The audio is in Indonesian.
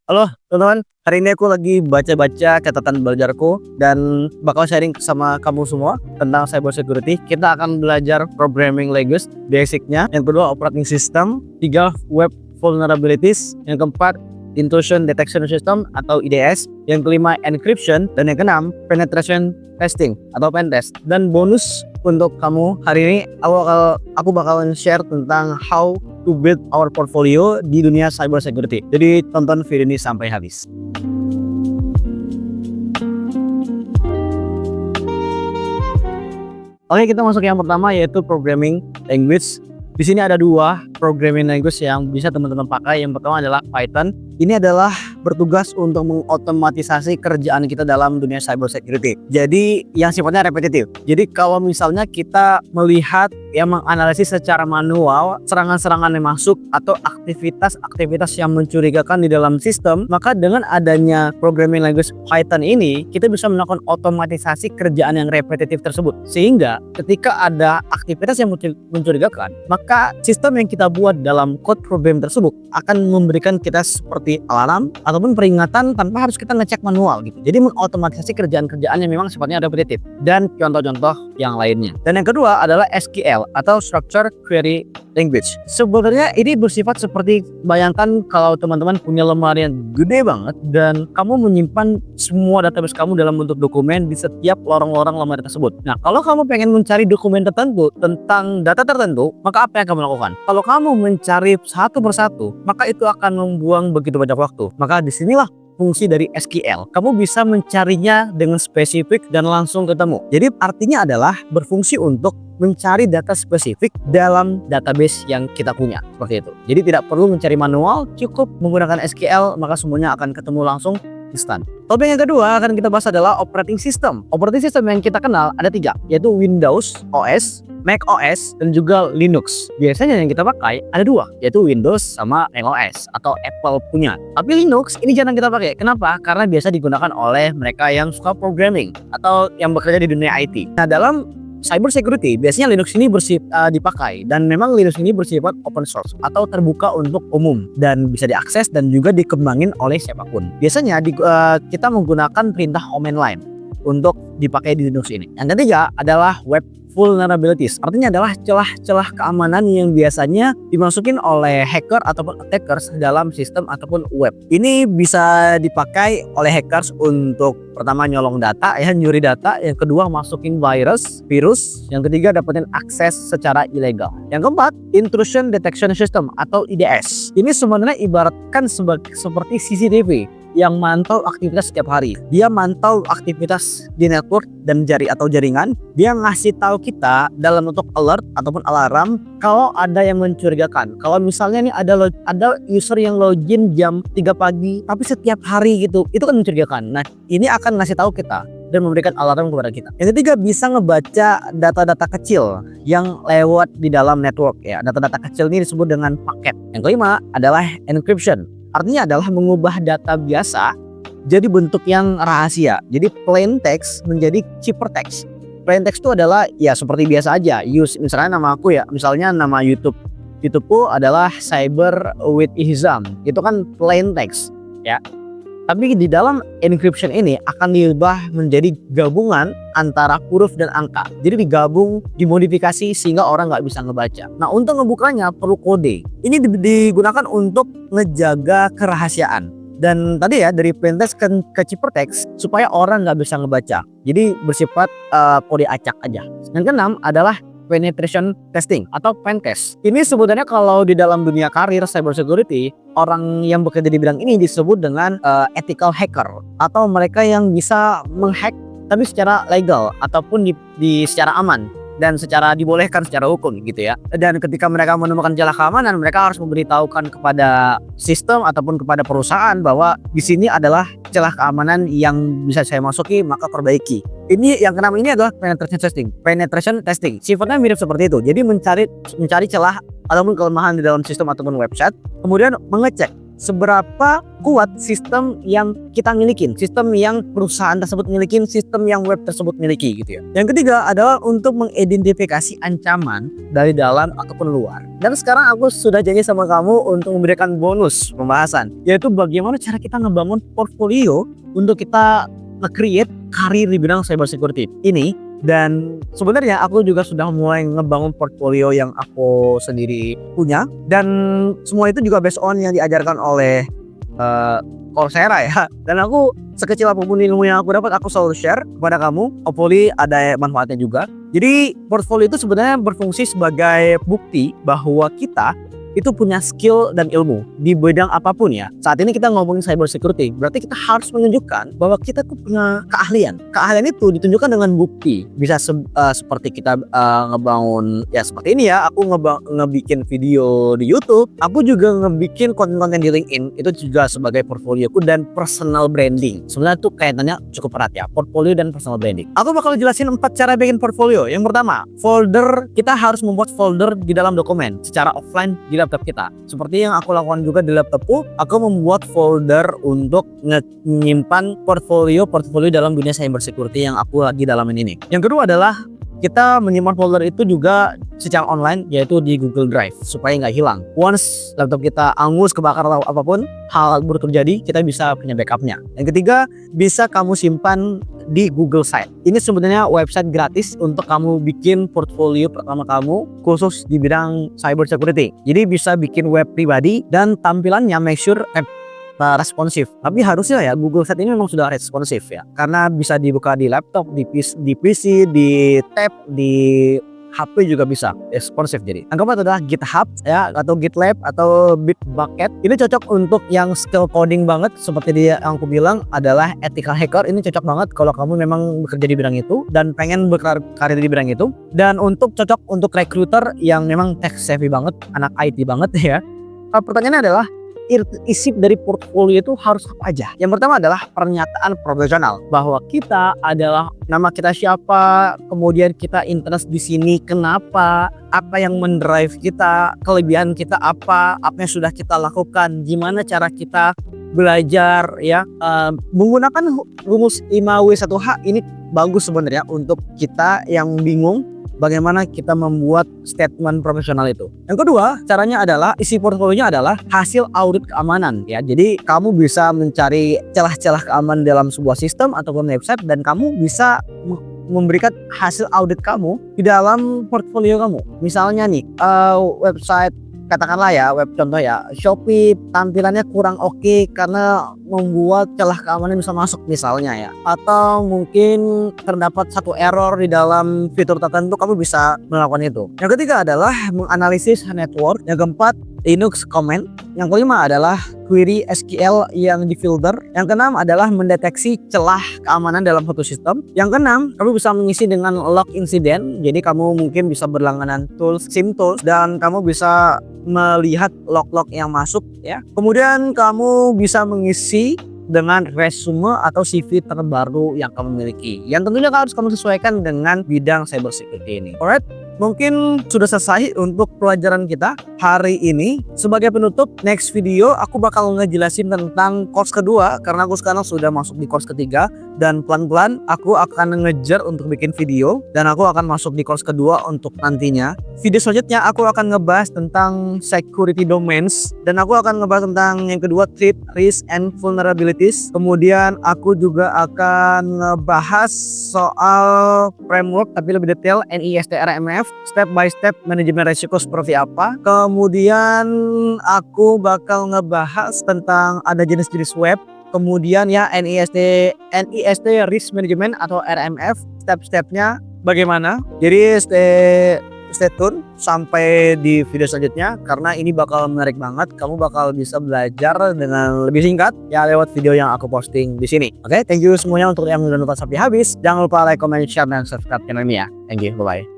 Halo teman-teman, hari ini aku lagi baca-baca catatan belajarku dan bakal sharing sama kamu semua tentang cyber security. Kita akan belajar programming language basicnya, yang kedua operating system, tiga web vulnerabilities, yang keempat intrusion detection system atau IDS, yang kelima encryption, dan yang keenam penetration testing atau pen test. Dan bonus untuk kamu hari ini aku bakalan share tentang how to build our portfolio di dunia cyber security. Jadi tonton video ini sampai habis. Oke, kita masuk yang pertama yaitu programming language. Di sini ada dua programming language yang bisa teman-teman pakai. Yang pertama adalah Python. Ini adalah bertugas untuk mengotomatisasi kerjaan kita dalam dunia cyber security. Jadi yang sifatnya repetitif. Jadi kalau misalnya kita melihat yang menganalisis secara manual serangan-serangan yang masuk atau aktivitas-aktivitas yang mencurigakan di dalam sistem, maka dengan adanya programming language Python ini, kita bisa melakukan otomatisasi kerjaan yang repetitif tersebut. Sehingga ketika ada aktivitas yang mencurigakan, maka sistem yang kita buat dalam code program tersebut akan memberikan kita seperti alarm ataupun peringatan tanpa harus kita ngecek manual gitu. Jadi mengotomatisasi kerjaan-kerjaan yang memang sifatnya repetitif dan contoh-contoh yang lainnya. Dan yang kedua adalah SQL atau Structured Query Language. Sebenarnya ini bersifat seperti, bayangkan kalau teman-teman punya lemari yang gede banget dan kamu menyimpan semua database kamu dalam bentuk dokumen di setiap lorong-lorong lemari tersebut. Nah, kalau kamu pengen mencari dokumen tertentu tentang data tertentu, maka apa yang kamu lakukan? Kalau kamu mencari satu persatu, maka itu akan membuang begitu banyak waktu. Maka disinilah fungsi dari SQL. Kamu bisa mencarinya dengan spesifik dan langsung ketemu. Jadi artinya adalah berfungsi untuk mencari data spesifik dalam database yang kita punya. Seperti itu. Jadi tidak perlu mencari manual, cukup menggunakan SQL, maka semuanya akan ketemu langsung instan. Topik yang kedua akan kita bahas adalah operating system. Operating system yang kita kenal ada tiga, yaitu Windows OS, Mac OS, dan juga Linux. Biasanya yang kita pakai ada dua, yaitu Windows sama macOS atau Apple punya. Tapi Linux ini jarang kita pakai. Kenapa? Karena biasa digunakan oleh mereka yang suka programming atau yang bekerja di dunia IT. Nah, dalam cyber security biasanya Linux ini dipakai, dan memang Linux ini bersifat open source atau terbuka untuk umum dan bisa diakses dan juga dikembangin oleh siapapun. Biasanya kita menggunakan perintah command line untuk dipakai di Linux ini. Yang ketiga adalah web vulnerabilities. Artinya adalah celah-celah keamanan yang biasanya dimasukin oleh hacker ataupun attackers dalam sistem ataupun web. Ini bisa dipakai oleh hackers untuk pertama nyolong data, nyuri data. Yang kedua masukin virus. Yang ketiga dapetin akses secara ilegal. Yang keempat, intrusion detection system atau IDS. Ini sebenarnya ibaratkan seperti CCTV yang mantau aktivitas setiap hari. Dia mantau aktivitas di network dan jaringan. Dia ngasih tahu kita dalam bentuk alert ataupun alarm kalau ada yang mencurigakan. Kalau misalnya nih ada user yang login jam 3 pagi tapi setiap hari gitu, itu kan mencurigakan. Nah, ini akan ngasih tahu kita dan memberikan alarm kepada kita. Yang ketiga, bisa ngebaca data-data kecil yang lewat di dalam network ya. Data-data kecil ini disebut dengan paket. Yang kelima adalah encryption. Artinya adalah mengubah data biasa jadi bentuk yang rahasia. Jadi plain text menjadi ciphertext. Plain text itu adalah ya seperti biasa aja. Misalnya nama aku ya, misalnya nama YouTubeku adalah Cyber with Ihzam. Itu kan plain text ya. Tapi di dalam encryption ini akan diubah menjadi gabungan antara huruf dan angka. Jadi digabung, dimodifikasi sehingga orang nggak bisa ngebaca. Nah, untuk ngebukanya perlu kode. Ini digunakan untuk ngejaga kerahasiaan. Dan tadi ya dari plaintext ke ciphertext supaya orang nggak bisa ngebaca. Jadi bersifat kode acak aja. Yang keenam adalah penetration testing atau pen test. Ini sebenarnya kalau di dalam dunia karir cyber security, orang yang bekerja di bidang ini disebut dengan ethical hacker atau mereka yang bisa menghack tapi secara legal ataupun secara aman dan secara dibolehkan secara hukum gitu ya. Dan ketika mereka menemukan celah keamanan, mereka harus memberitahukan kepada sistem ataupun kepada perusahaan bahwa di sini adalah celah keamanan yang bisa saya masuki, maka perbaiki. Ini yang keenam ini adalah penetration testing. Sifatnya mirip seperti itu. Jadi mencari celah ataupun kelemahan di dalam sistem ataupun website, kemudian mengecek seberapa kuat sistem yang kita milikin, sistem yang perusahaan tersebut milikin, sistem yang web tersebut miliki gitu ya. Yang ketiga adalah untuk mengidentifikasi ancaman dari dalam ataupun luar. Dan sekarang aku sudah janji sama kamu untuk memberikan bonus pembahasan, yaitu bagaimana cara kita ngebangun portfolio untuk kita nge-create karir di bidang cyber security ini. Dan sebenarnya aku juga sudah mulai ngebangun portfolio yang aku sendiri punya, dan semua itu juga based on yang diajarkan oleh Coursera ya. Dan aku sekecil apapun ilmu yang aku dapat, aku selalu share kepada kamu. Hopefully ada manfaatnya juga. Jadi portfolio itu sebenarnya berfungsi sebagai bukti bahwa kita itu punya skill dan ilmu di bidang apapun ya. Saat ini kita ngomongin cyber security, berarti kita harus menunjukkan bahwa kita tuh punya keahlian. Keahlian itu ditunjukkan dengan bukti. Bisa seperti kita ngebangun ya seperti ini ya. Aku ngebikin video di YouTube. Aku juga ngebikin konten-konten di LinkedIn. Itu juga sebagai portfolioku dan personal branding. Sebenarnya tuh kaitannya cukup erat ya, portfolio dan personal branding. Aku bakal jelasin 4 cara bikin portfolio. Yang pertama, folder. Kita harus membuat folder di dalam dokumen secara offline di laptop kita. Seperti yang aku lakukan juga di laptopku, aku membuat folder untuk menyimpan portfolio dalam dunia cyber security yang aku lagi dalamin ini. Yang kedua adalah kita menyimpan folder itu juga secara online, yaitu di Google Drive supaya nggak hilang. Once laptop kita angus, kebakar atau apapun hal buruk terjadi, kita bisa punya backupnya. Yang ketiga, bisa kamu simpan di Google Site. Ini sebenarnya website gratis untuk kamu bikin portfolio pertama kamu khusus di bidang cyber security. Jadi bisa bikin web pribadi dan tampilannya make sure responsif. Tapi harusnya ya Google Site ini memang sudah responsif ya, karena bisa dibuka di laptop, di PC, di tab, di HP juga bisa responsif. Jadi yang keempat adalah GitHub ya, atau GitLab atau Bitbucket. Ini cocok untuk yang skill coding banget, seperti dia yang aku bilang adalah ethical hacker. Ini cocok banget kalau kamu memang bekerja di bidang itu dan pengen berkarir di bidang itu. Dan untuk cocok untuk recruiter yang memang tech savvy banget, anak IT banget ya. Pertanyaannya adalah isi dari portfolio itu harus apa aja? Yang pertama adalah pernyataan profesional bahwa kita adalah nama kita siapa, kemudian kita interest di sini kenapa, apa yang mendrive kita, kelebihan kita apa yang sudah kita lakukan, gimana cara kita belajar ya. Menggunakan rumus 5W1H ini bagus sebenarnya untuk kita yang bingung bagaimana kita membuat statement profesional itu. Yang kedua, caranya adalah isi portfolionya adalah hasil audit keamanan ya. Jadi kamu bisa mencari celah-celah keamanan dalam sebuah sistem ataupun website, dan kamu bisa memberikan hasil audit kamu di dalam portfolio kamu. Misalnya nih, website katakanlah ya, web contoh ya, Shopee tampilannya kurang oke karena membuat celah keamanan bisa masuk misalnya ya, atau mungkin terdapat satu error di dalam fitur tertentu, kamu bisa melakukan itu. Yang ketiga adalah menganalisis network. Yang keempat, Linux comment. Yang kelima adalah query SQL yang difilter. Yang keenam adalah mendeteksi celah keamanan dalam satu sistem. Yang keenam, kamu bisa mengisi dengan log incident. Jadi kamu mungkin bisa berlangganan tools, SIM tools, dan kamu bisa melihat log-log yang masuk ya. Kemudian kamu bisa mengisi dengan resume atau CV terbaru yang kamu miliki, yang tentunya harus kamu sesuaikan dengan bidang cyber security ini. Alright, mungkin sudah selesai untuk pelajaran kita hari ini. Sebagai penutup, next video aku bakal ngejelasin tentang course kedua, karena aku sekarang sudah masuk di course ketiga, dan pelan-pelan aku akan ngejar untuk bikin video, dan aku akan masuk di course kedua untuk nantinya. Video selanjutnya aku akan ngebahas tentang security domains, dan aku akan ngebahas tentang yang kedua, threat, risk, and vulnerabilities. Kemudian aku juga akan ngebahas soal framework tapi lebih detail, NIST RMF, step by step manajemen risiko seperti apa. Kemudian aku bakal ngebahas tentang ada jenis-jenis web. Kemudian ya NIST Risk Management atau RMF, step-stepnya bagaimana. Jadi stay tune sampai di video selanjutnya, karena ini bakal menarik banget. Kamu bakal bisa belajar dengan lebih singkat ya lewat video yang aku posting di sini. Oke, thank you semuanya untuk yang udah nonton sampai habis. Jangan lupa like, comment, share, dan subscribe channel ini ya. Thank you, bye bye.